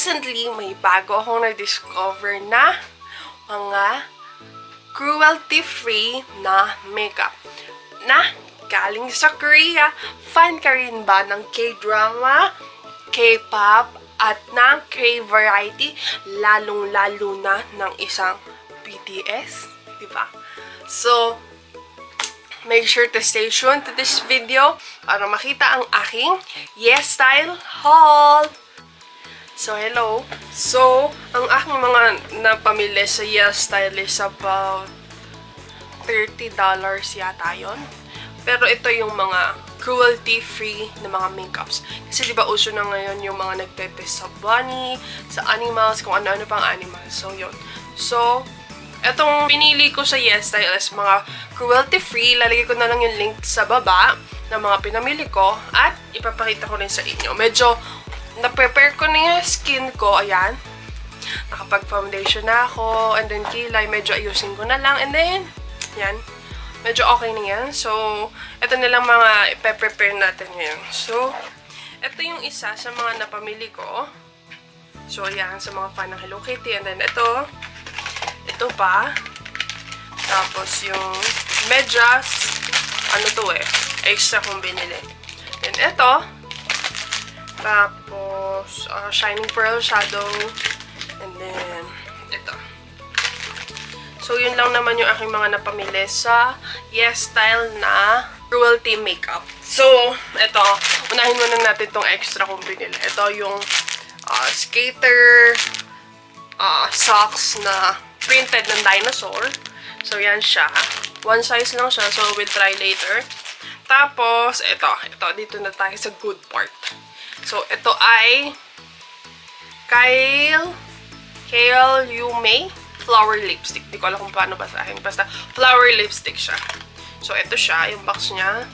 recently, may bago akong na-discover na mga cruelty-free na makeup na galing sa Korea. Fan ka rin ba ng K-drama, K-pop, at ng K-variety? Lalong-lalo na ng isang BTS, diba? So, make sure to stay tuned to this video para makita ang aking Yesstyle haul! So, hello! So, ang aking mga napamili sa Yesstyle is about $30 yata yun. Pero ito yung mga cruelty-free na mga makeups. Kasi diba uso na ngayon yung mga nagtetest sa bunny, sa animals, kung ano-ano pang animals. So, yun. So, etong pinili ko sa Yesstyle is mga cruelty-free. Lalagay ko na lang yung link sa baba ng mga pinamili ko at ipapakita ko rin sa inyo. Medyo na-prepare ko na yung skin ko. Ayan. Nakapag-foundation na ako. And then kilay, medyo ayusin ko na lang. And then, yan. Medyo okay na yan. So, ito na lang mga ipe-prepare natin ngayon. So, ito yung isa sa mga napamili ko. So, yan. Sa mga fan ng Hello Kitty. And then, ito pa. Tapos, yung medyas. Ano to eh? Extra kong binili. Then, ito. Tapos, Shining Pearl Shadow. And then, ito. So, yun lang naman yung aking mga napamili sa Yesstyle na Cruelty makeup. So, ito. Unahin muna natin itong extra kong binili. Ito yung skater socks na printed ng dinosaur. So, yan siya. One size lang siya. So, we'll try later. Tapos, ito. Dito na tayo sa good part. So, ito ay Kale Yume flower lipstick. Di ko alam kung paano basahin. Basta, flower lipstick siya. So, ito siya. Yung box niya.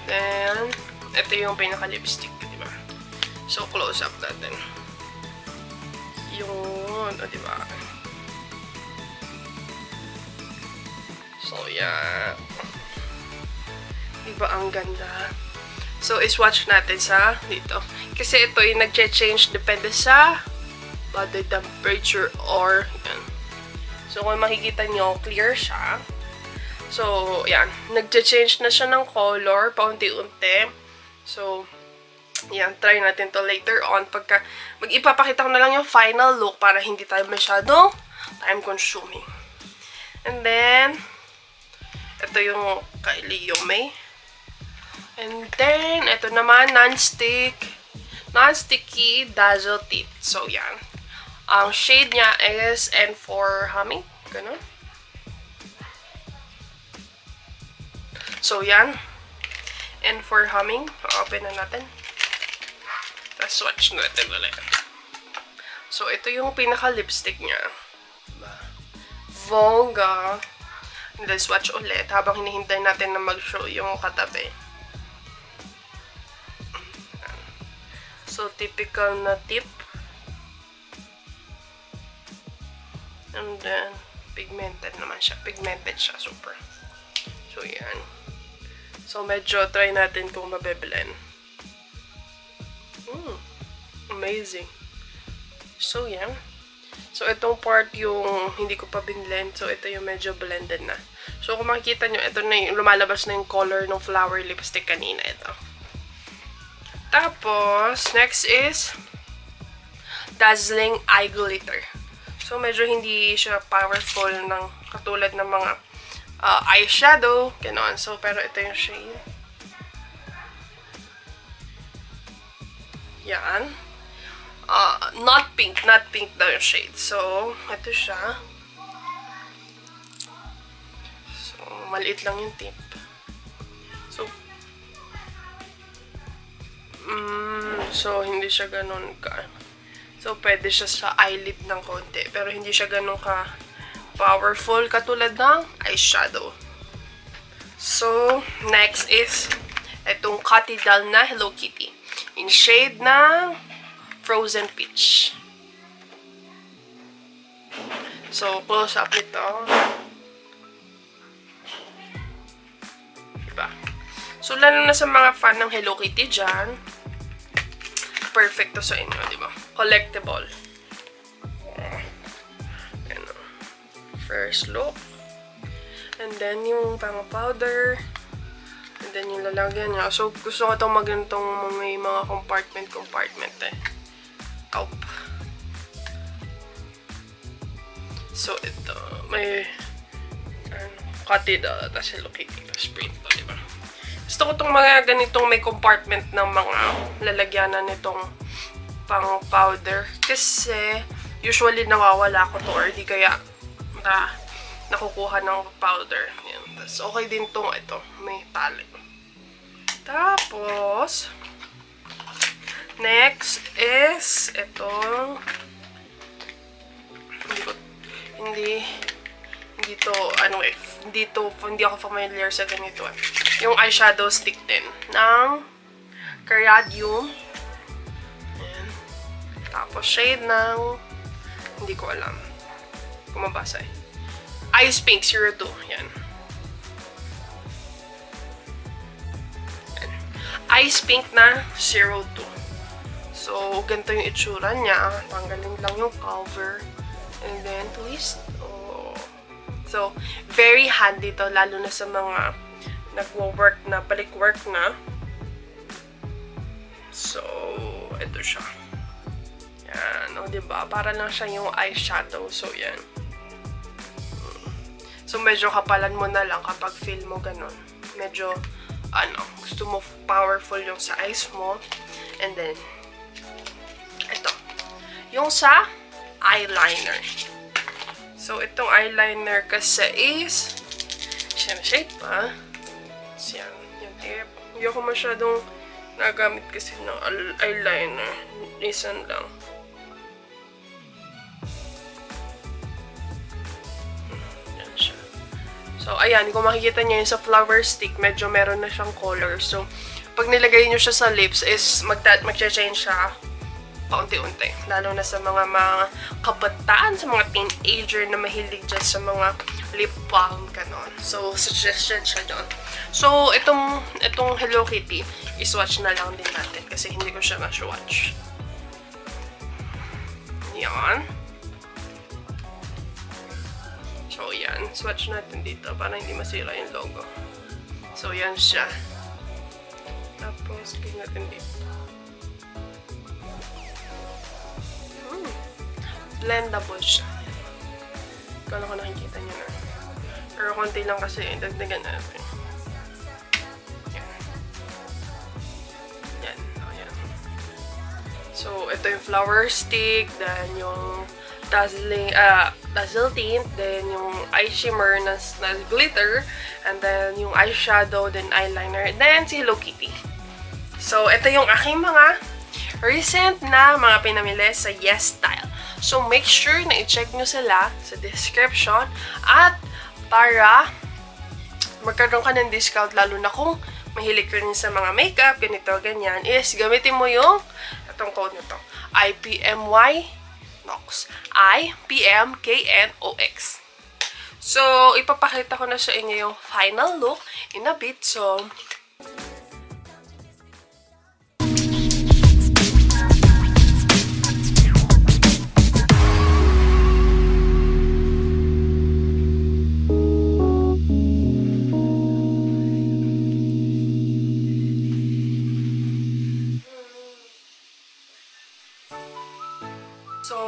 Then, ito yung pinaka-lipstick. Diba? So, close up natin. Yun. O, diba? So, yan. Diba ang ganda? So, iswatch natin sa dito. Kasi ito yung nag-change depende sa body temperature or yan. So, kung makikita nyo, clear siya. So, yan. Nag-change na siya ng color paunti-unti. So, yan. Try natin to later on. Mag-ipapakita ko na lang yung final look para hindi tayo masyadong time-consuming. And then, ito yung Kylie Yume. And then, ito naman, non-sticky dazzle tint. So, yan. Ang shade niya is N4 Humming. Ganun. So, yan. N4 Humming. Open na natin. Tapos, swatch natin ulit. So, ito yung pinaka-lipstick niya. Diba? Vongga. And then, swatch ulit habang hinihintay natin na mag-show yung katabi. So, typical na tip. And then, pigmented naman siya. Pigmented siya, super. So, yan. So, medyo try natin kung mabe-blend. Amazing. So, yan. So, itong part yung hindi ko pa binblend. So, ito yung medyo blended na. So, kung makikita nyo, ito na yung lumalabas na yung color ng flower lipstick kanina. Ito. Tapos, next is Dazzling Eye Glitter. So, medyo hindi siya powerful ng katulad ng mga eyeshadow. Ganon. So, pero ito yung shade. Yan. Not pink. Not pink daw yung shade. So, ito siya. So, maliit lang yung tip. So, hindi siya ganun ka. So, pwede siya sa eyelid ng konti. Pero hindi siya ganun ka powerful katulad ng eyeshadow. So, next is itong Cotidal na Hello Kitty. In shade ng Frozen Peach. So, close up nito. Diba? So, lalo na sa mga fan ng Hello Kitty dyan, perfect to sa inyo, di ba? collectible. Ayan. First look. And then, yung pang-powder. And then, yung lalagyan niya. So, gusto ko itong magantong may mga compartment eh. Aup. So, ito. May cutted, tapos Hello Kitty. Tapos print to, diba? Gusto ko itong mga ganitong may compartment ng mga lalagyanan nitong pang-powder. Kasi, usually nawawala ko to or di kaya nakukuha ng powder. Yan. Tapos, okay din itong ito. May tali. Tapos, next is itong hindi ako familiar sa ganito eh. Yung eyeshadow stick din ng Caradium. Ayan. Tapos shade ng hindi ko alam kung mabasa eh. Ice Pink 02. Yan. Ice Pink na 02. So, ganito yung itsura niya. Tanggalin lang yung cover. And then, twist. Oh. So, very handy to. Lalo na sa mga nagwo-work na, balik-work na. So, ito siya. Yan. O, diba? Para lang siya yung eyeshadow. So, yan. So, medyo kapalan mo na lang kapag feel mo ganun. Medyo, gusto mo powerful yung sa eyes mo. And then, ito. Yung sa eyeliner. So, itong eyeliner kasi is, shade pa. So, yan. Yung tip. Hindi ako masyadong nagamit kasi ng eyeliner. Isan lang. So, ayan, kung makikita nyo yun sa flower stick, medyo meron na siyang color. So, pag nilagay nyo siya sa lips, is mag-change siya paunti-unti. Lalo na sa mga kabataan, sa mga teenager na mahilig dyan sa mga lip balm, ganon. So, suggestion siya dyan. So, itong Hello Kitty, iswatch na lang din natin kasi hindi ko siya na-swatch. Yan. So, yan. Swatch natin dito para hindi masira yung logo. So, yan siya. Tapos, tingnan natin dito. Blendable siya. Ikaw lang kung nakikita nyo na. Pero konti lang kasi, dagdagan natin. Yan. Yan. O, yan. So, ito yung flower stick, then yung dazzle tint, then yung eye shimmer na glitter, and then yung eyeshadow, then eyeliner, then si Hello Kitty. So, ito yung aking mga recent na mga pinamili sa Yesstyle. So, make sure na i-check nyo sila sa description at para magkaroon ka ng discount, lalo na kung mahilig ka rin sa mga makeup, ganito, ganyan, is gamitin mo yung itong code nito. IPMY Knox. IPMKNOX. So, ipapakita ko na sa inyo yung final look in a bit. So,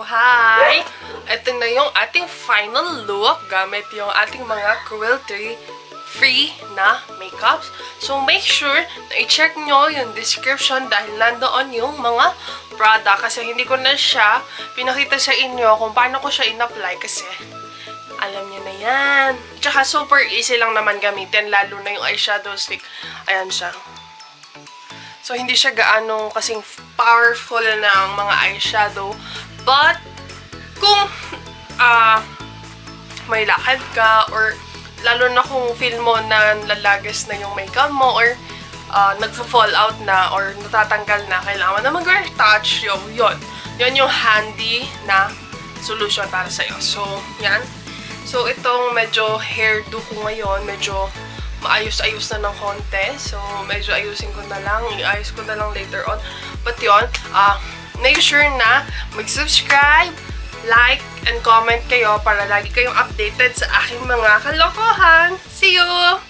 hi! Ito na yung ating final look gamit yung ating mga cruelty-free na makeups. So, make sure na i-check nyo yung description dahil nandoon yung mga product. Kasi hindi ko na siya pinakita sa inyo kung paano ko siya in-apply kasi alam nyo na yan. Tsaka super easy lang naman gamitin, lalo na yung eyeshadow stick. Ayan siya. So, hindi siya gaano kasing powerful ng mga eyeshadow. But, kung may lakad ka or lalo na kung feel mo na lalagas na yung makeup mo or nagfa-fall out na or natatanggal na, kailangan na mag-retouch, yun yung handy na solution para sa'yo. So, yan. So, itong medyo hairdo ko ngayon, medyo maayos-ayos na ng konti. So, medyo ayusin ko na lang. I-ayos ko na lang later on. But yun, make sure na mag-subscribe, like, and comment kayo para lagi kayong updated sa aking mga kalokohan. See you!